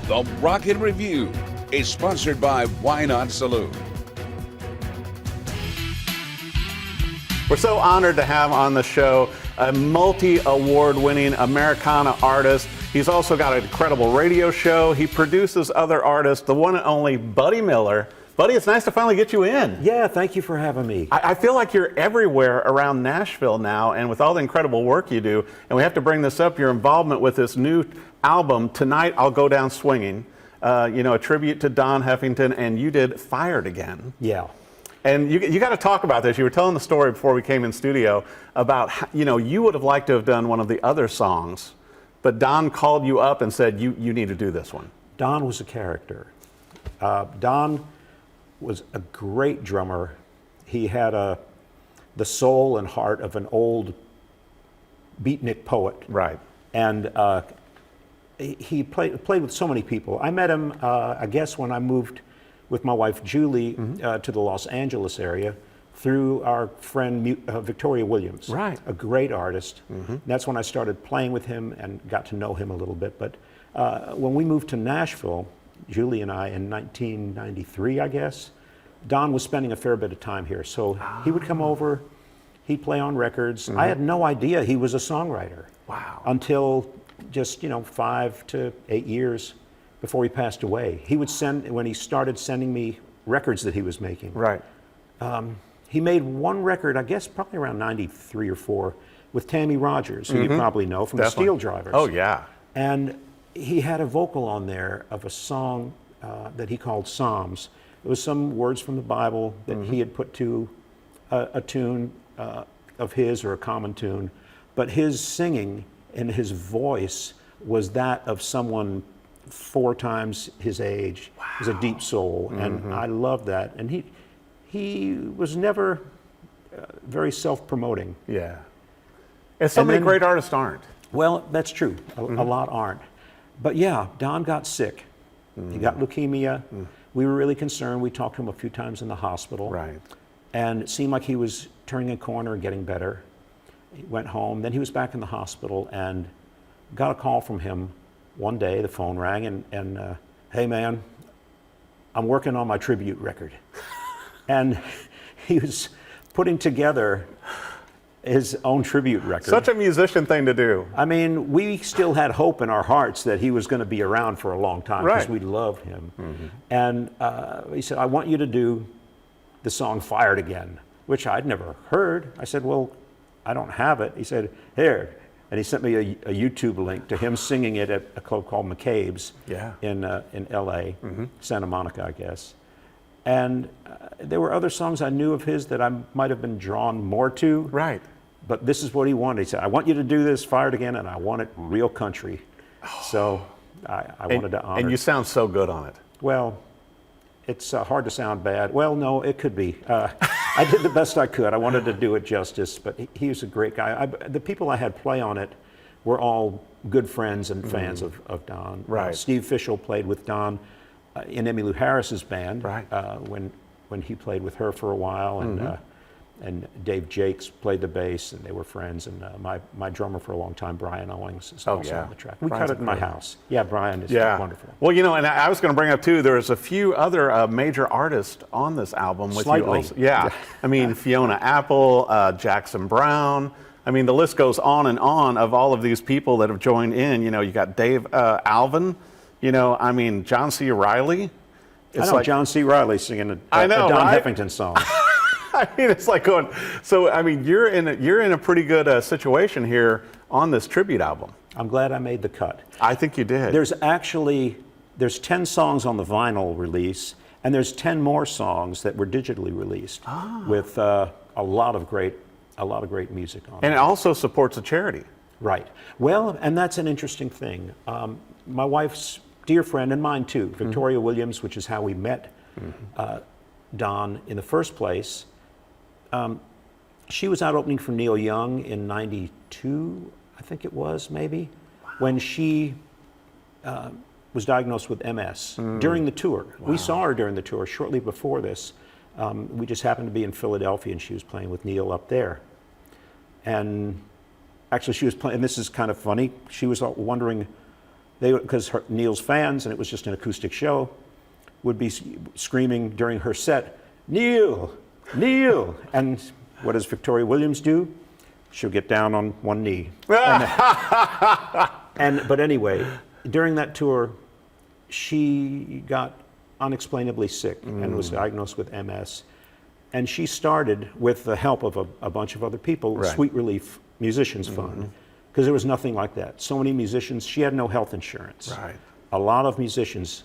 The Rocket Review is sponsored by Why Not Saloon. We're so honored to have on the show a multi-award winning Americana artist. He's also got an incredible radio show. He produces other artists, the one and only Buddy Miller. Buddy, it's nice to finally get you in. Yeah, thank you for having me. I feel like you're everywhere around Nashville now, and with all the incredible work you do, and we have to bring this up, your involvement with this new album, Tonight I'll Go Down Swinging, a tribute to Don Heffington, and you did Fired Again. Yeah. And you got to talk about this. You were telling the story before we came in studio about, you would have liked to have done one of the other songs, but Don called you up and said, you need to do this one. Don was a character. Don was a great drummer. He had the soul and heart of an old beatnik poet. Right. And he played with so many people. I met him, I guess, when I moved with my wife Julie to the Los Angeles area through our friend Victoria Williams. Right. A great artist. That's when I started playing with him and got to know him a little bit. But when we moved to Nashville, Julie and I, in 1993, I guess, Don was spending a fair bit of time here. So he would come over, he'd play on records. I had no idea he was a songwriter. Wow. Until just, 5 to 8 years before he passed away. He would when he started sending me records that he was making. Right. He made one record, I guess probably around 93 or 4, with Tammy Rogers, who you probably know from the Steel Drivers. Oh, yeah. And he had a vocal on there of a song that he called Psalms. It was some words from the Bible that he had put to a tune of his, or a common tune. But his singing and his voice was that of someone 4 times his age. Wow. He was a deep soul, and I loved that. And he was never very self-promoting. Yeah. And so many great artists aren't. Well, that's true. A lot aren't. But yeah, Don got sick. He got leukemia. We were really concerned. We talked to him a few times in the hospital. Right. And it seemed like he was turning a corner and getting better. He went home. Then he was back in the hospital and got a call from him one day. The phone rang and hey man, I'm working on my tribute record. And he was putting together his own tribute record. Such a musician thing to do. I mean, we still had hope in our hearts that he was going to be around for a long time, because we loved him. And he said, I want you to do the song Fired Again, which I'd never heard. I said, well, I don't have it. He said, here. And he sent me a YouTube link to him singing it at a club called McCabe's in L.A., Santa Monica, I guess. And there were other songs I knew of his that I might have been drawn more to. Right. But this is what he wanted. He said, I want you to do this, Fired Again, and I want it real country. So I wanted to honor. And you sound so good on it. Well, it's hard to sound bad. Well, no, it could be. I did the best I could. I wanted to do it justice, but he was a great guy. The people I had play on it were all good friends and fans of Don. Right. Steve Fishel played with Don in Emmylou Harris's band. Right. When he played with her for a while, and Dave Jakes played the bass, and they were friends. And my drummer for a long time, Brian Owings, is also on the track. We cut it in my house. Yeah, Brian is wonderful. Well, and I was going to bring up too, there's a few other major artists on this album with you also. Yeah. I mean, Fiona Apple, Jackson Brown. I mean, the list goes on and on of all of these people that have joined in. You got Dave Alvin. I mean, John C. Reilly. I know John C. Reilly singing a Don Heffington song. I mean, it's like going. So, I mean, you're in a pretty good situation here on this tribute album. I'm glad I made the cut. I think you did. There's 10 songs on the vinyl release, and there's 10 more songs that were digitally released with a lot of great music on it. And it also supports a charity. Right. Well, and that's an interesting thing. My wife's dear friend, and mine too, Victoria Williams, which is how we met Don in the first place. She was out opening for Neil Young in '92, I think it was, maybe, when she was diagnosed with MS during the tour. Wow. We saw her during the tour shortly before this. We just happened to be in Philadelphia, and she was playing with Neil up there. And actually, she was playing, and this is kind of funny, she was wondering because Neil's fans, and it was just an acoustic show, would be screaming during her set, "Neil, Neil!" And what does Victoria Williams do? She'll get down on one knee. But anyway, during that tour, she got unexplainably sick and was diagnosed with MS. And she started, with the help of a bunch of other people, Sweet Relief Musicians Fund, because there was nothing like that. So many musicians, she had no health insurance. Right. A lot of musicians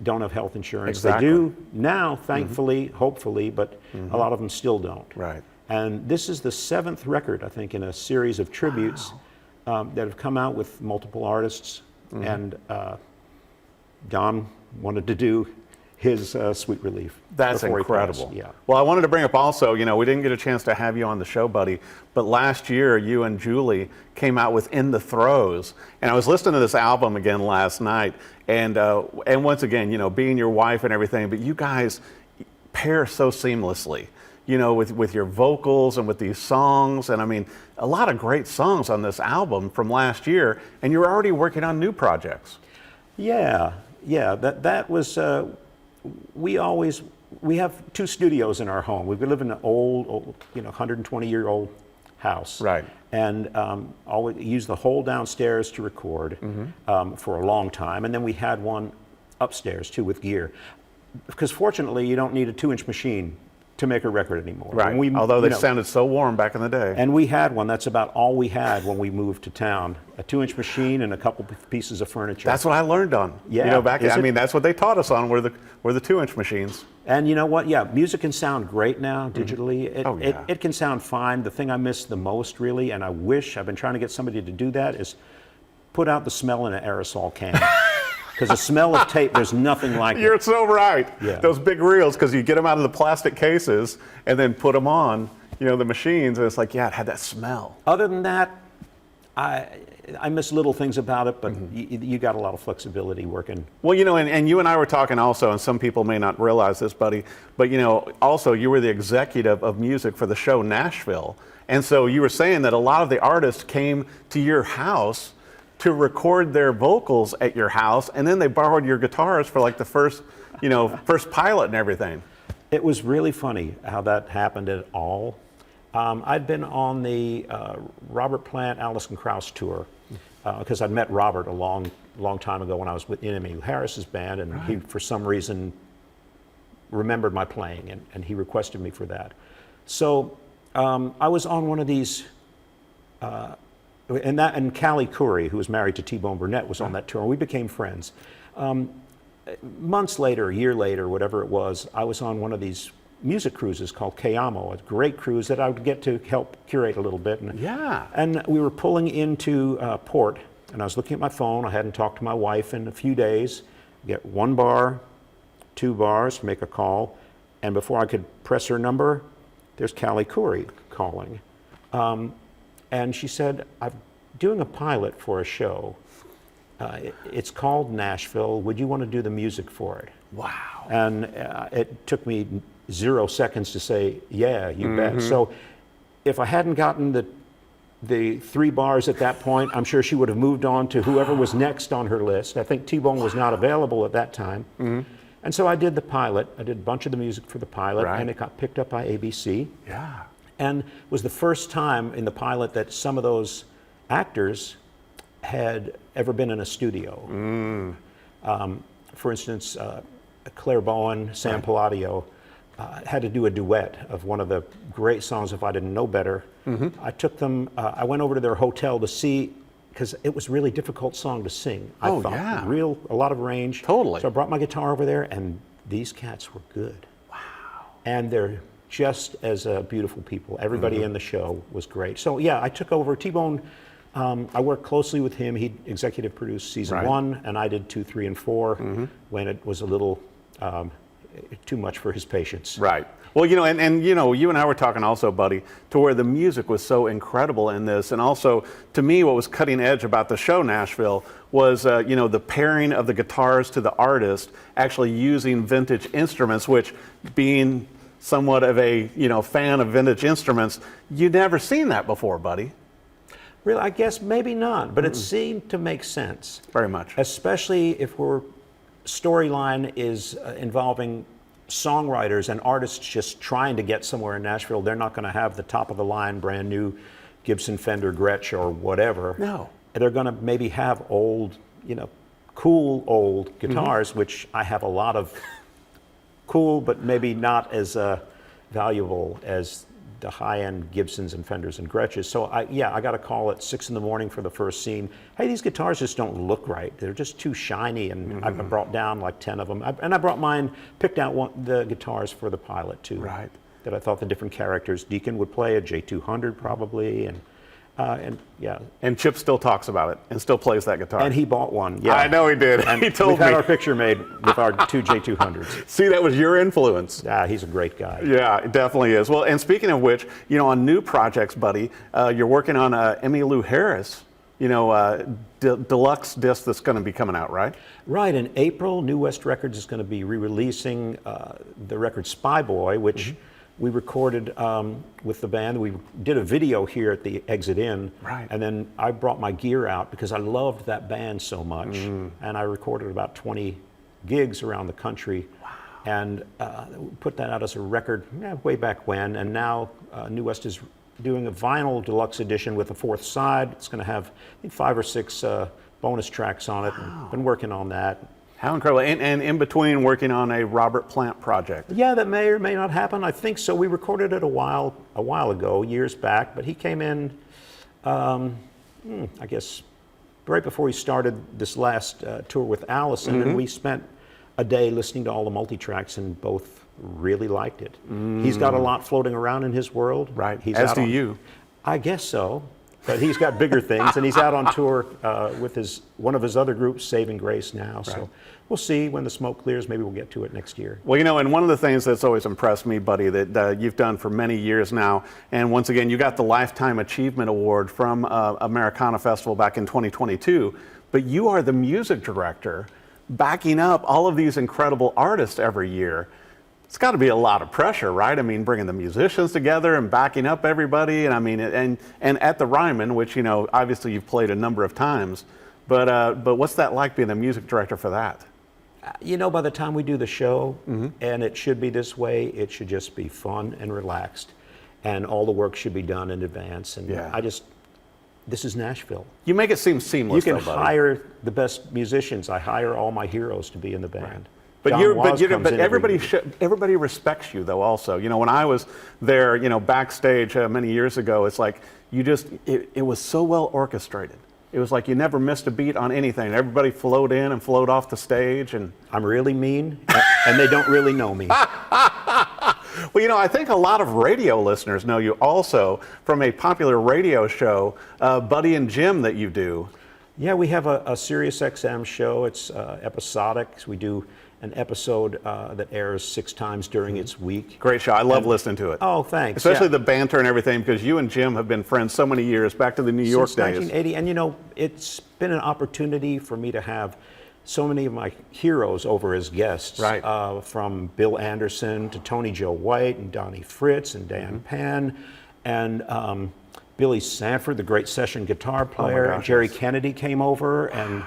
don't have health insurance. Exactly. They do now, thankfully, hopefully, but a lot of them still don't. Right. And this is the 7th record, I think, in a series of tributes that have come out with multiple artists. And Don wanted to do his Sweet Relief. That's before he passed. incredible. Yeah. Well, I wanted to bring up also, you know, we didn't get a chance to have you on the show, buddy, but last year you and Julie came out with In the Throes. And I was listening to this album again last night, and once again, you know, being your wife and everything, but you guys pair so seamlessly, you know, with your vocals and with these songs. And I mean, a lot of great songs on this album from last year, and you're already working on new projects. Yeah, that was, we have 2 studios in our home. We live in an old, you know, 120-year-old house. Right. And always use the whole downstairs to record for a long time. And then we had one upstairs too with gear. Because fortunately, you don't need a 2-inch machine to make a record anymore. Right. Although they sounded so warm back in the day. And we had one. That's about all we had when we moved to town. A 2-inch machine and a couple pieces of furniture. That's what I learned on. Yeah. You know, I mean, that's what they taught us on, were the 2-inch machines. And you know what? Yeah, music can sound great now digitally. It can sound fine. The thing I miss the most, really, and I wish I've been trying to get somebody to do that, is put out the smell in an aerosol can. Because the smell of tape, there's nothing like it. You're so right. Yeah. Those big reels, because you get them out of the plastic cases and then put them on, you know, the machines, and it's like, yeah, it had that smell. Other than that, I miss little things about it, but you got a lot of flexibility working. Well, you know, and you and I were talking also, and some people may not realize this, buddy, but you know, also you were the executive of music for the show Nashville. And so you were saying that a lot of the artists came to your house to record their vocals at your house, and then they borrowed your guitars for like the first pilot and everything. It was really funny how that happened at all. I'd been on the Robert Plant, Alison Krauss tour because I'd met Robert a long time ago when I was in Emmylou Harris's band, and he, for some reason, remembered my playing, and he requested me for that. So I was on one of these, and Callie Curry, who was married to T-Bone Burnett, was on that tour, and we became friends. Months later, a year later, whatever it was, I was on one of these music cruises called Kayamo, a great cruise that I would get to help curate a little bit. And we were pulling into port, and I was looking at my phone. I hadn't talked to my wife in a few days. Get 1 bar, 2 bars, make a call, and before I could press her number, there's Callie Curry calling. And she said, "I'm doing a pilot for a show. It's called Nashville. Would you want to do the music for it?" Wow. And it took me 0 seconds to say, "Yeah, you bet." So if I hadn't gotten the 3 bars at that point, I'm sure she would have moved on to whoever was next on her list. I think T-Bone was not available at that time. And so I did the pilot. I did a bunch of the music for the pilot, and it got picked up by ABC. Yeah. And was the first time in the pilot that some of those actors had ever been in a studio. For instance, Claire Bowen, Sam Palladio had to do a duet of one of the great songs, If I Didn't Know Better. I took them, I went over to their hotel to see, because it was a really difficult song to sing. I thought, a lot of range. Totally. So I brought my guitar over there, and these cats were good. Wow. And they're just as beautiful people. Everybody in the show was great. So yeah, I took over. T-Bone, I worked closely with him. He executive produced season 1, and I did 2, 3, and 4 when it was a little too much for his patience. Right. Well, you know, and you know, you and I were talking also, buddy, to where the music was so incredible in this, and also to me, what was cutting edge about the show Nashville was, you know, the pairing of the guitars to the artist actually using vintage instruments, which, being somewhat of a fan of vintage instruments, you'd never seen that before, buddy. Really, I guess maybe not, but it seemed to make sense. Very much. Especially if we're storyline is involving songwriters and artists just trying to get somewhere in Nashville. They're not going to have the top of the line brand new Gibson Fender Gretsch or whatever. No. They're going to maybe have old, cool old guitars, which I have a lot of cool, but maybe not as valuable as the high-end Gibsons and Fenders and Gretches. So I got a call at 6 in the morning for the first scene. Hey, these guitars just don't look right. They're just too shiny, and I brought down like 10 of them. I brought mine, picked out the guitars for the pilot too. Right. That I thought the different characters. Deacon would play a J200 probably, and yeah. And Chip still talks about it and still plays that guitar. And he bought one. Yeah, I know he did. And he told we've me. had our picture made with our two J200s. See, that was your influence. He's a great guy. Yeah, it definitely is. Well, and speaking of which, on new projects, buddy, you're working on Emmylou Harris, deluxe disc that's going to be coming out, right? Right. In April, New West Records is going to be re-releasing the record Spy Boy, which we recorded with the band. We did a video here at the Exit Inn. Right. And then I brought my gear out because I loved that band so much. And I recorded about 20 gigs around the country. Wow. And put that out as a record way back when. And now New West is doing a vinyl deluxe edition with a fourth side. It's going to have, I think, 5 or 6 bonus tracks on it. Wow. And been working on that. How incredible. And in between working on a Robert Plant project. Yeah, that may or may not happen. I think so. We recorded it a while ago, years back, but he came in, I guess, right before he started this last tour with Allison, and we spent a day listening to all the multi-tracks and both really liked it. He's got a lot floating around in his world. Right, He's as do you. I guess so. But he's got bigger things, and he's out on tour with one of his other groups, Saving Grace, now. Right. So we'll see when the smoke clears. Maybe we'll get to it next year. Well, and one of the things that's always impressed me, buddy, that you've done for many years now, and once again, you got the Lifetime Achievement Award from Americana Festival back in 2022, but you are the music director backing up all of these incredible artists every year. It's got to be a lot of pressure, right? I mean, bringing the musicians together and backing up everybody, and I mean, and at the Ryman, which obviously you've played a number of times, but what's that like being the music director for that? By the time we do the show, and it should be this way, it should just be fun and relaxed, and all the work should be done in advance. And this is Nashville. You make it seem seamless. You can though, buddy. hire the best musicians. I hire all my heroes to be in the band. Right. But everybody respects you though also. When I was there, backstage many years ago, it's like it was so well orchestrated. It was like you never missed a beat on anything. Everybody flowed in and flowed off the stage, and I'm really mean, and they don't really know me. Well, I think a lot of radio listeners know you also from a popular radio show, Buddy and Jim, that you do. Yeah, we have a SiriusXM show. It's episodic. We do an episode that airs 6 times during its week. Great show. I love listening to it. Oh, thanks. Especially the banter and everything, because you and Jim have been friends so many years, back to the New York Since days. 1980, and it's been an opportunity for me to have so many of my heroes over as guests. Right. From Bill Anderson to Tony Joe White and Donnie Fritz and Dan Penn and Billy Sanford, the great session guitar player. Oh Jerry Kennedy came over, and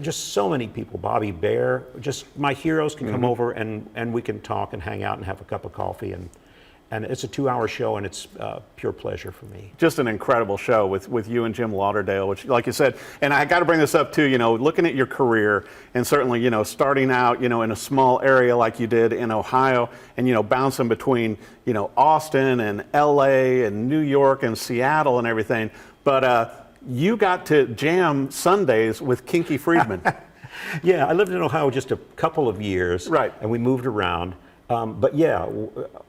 just so many people. Bobby Bear. Just my heroes can come over, and we can talk and hang out and have a cup of coffee, and it's a 2-hour show, and it's pure pleasure for me. Just an incredible show with you and Jim Lauderdale, which, like you said, and I got to bring this up too, looking at your career, and certainly, starting out, in a small area like you did in Ohio, and, bouncing between, Austin and LA and New York and Seattle and everything. But you got to jam Sundays with Kinky Friedman. Yeah, I lived in Ohio just a couple of years. Right. And we moved around. But yeah,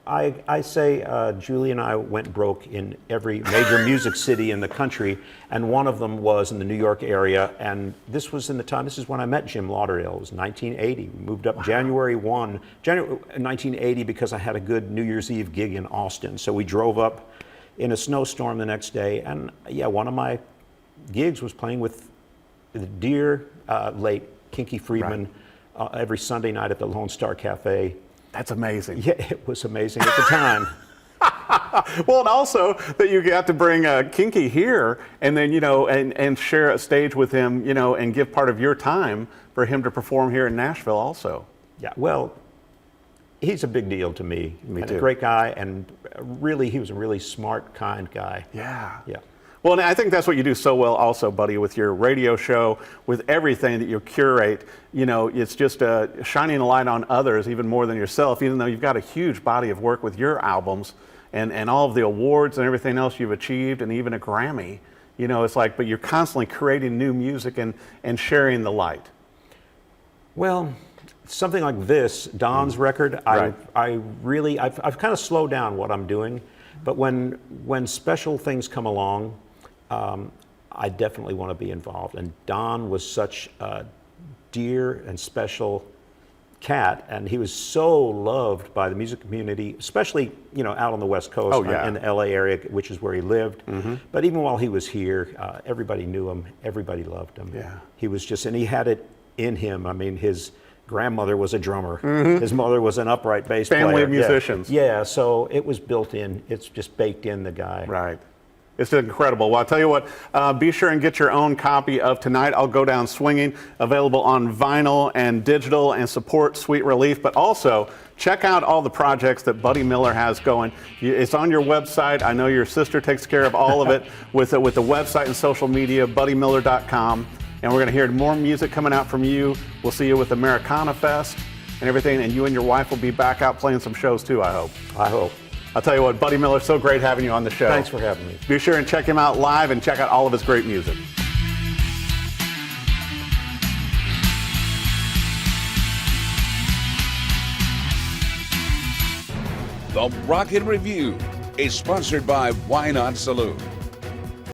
I say Julie and I went broke in every major music city in the country, and one of them was in the New York area, and this is when I met Jim Lauderdale. It was 1980. We moved up January 1980, because I had a good New Year's Eve gig in Austin. So we drove up in a snowstorm the next day, and yeah, one of my gigs was playing with the dear late Kinky Friedman every Sunday night at the Lone Star Cafe. That's amazing. Yeah, it was amazing at the time. Well, and also that you got to bring Kinky here, and then and share a stage with him, and give part of your time for him to perform here in Nashville, also. Yeah. Well, he's a big deal to me. Me and too. A great guy, and really, he was a really smart, kind guy. Yeah. Yeah. Well, and I think that's what you do so well also, buddy, with your radio show, with everything that you curate. It's just shining a light on others even more than yourself, even though you've got a huge body of work with your albums and all of the awards and everything else you've achieved, and even a Grammy. It's like, but you're constantly creating new music and sharing the light. Well, something like this, Don's record, Right. I've kind of slowed down what I'm doing, but when special things come along, I definitely want to be involved. And Don was such a dear and special cat, and he was so loved by the music community, especially out on the West Coast, Oh, yeah. in the LA area, which is where he lived. But even while he was here, everybody knew him, everybody loved him. Yeah. He was just, and he had it in him. I mean, his grandmother was a drummer. His mother was an upright bass player. Family of musicians. Yeah, so it was built in. It's just baked in the guy. Right. It's incredible. Well, I'll tell you what, be sure and get your own copy of Tonight I'll Go Down Swinging, available on vinyl and digital, and support Sweet Relief. But also, check out all the projects that Buddy Miller has going. It's on your website. I know your sister takes care of all of it with the website and social media, buddymiller.com. And we're going to hear more music coming out from you. We'll see you with Americana Fest and everything. And you and your wife will be back out playing some shows too, I hope. I hope. I'll tell you what, Buddy Miller, so great having you on the show. Thanks for having me. Be sure and check him out live and check out all of his great music. The Rocket Review is sponsored by Why Not Saloon.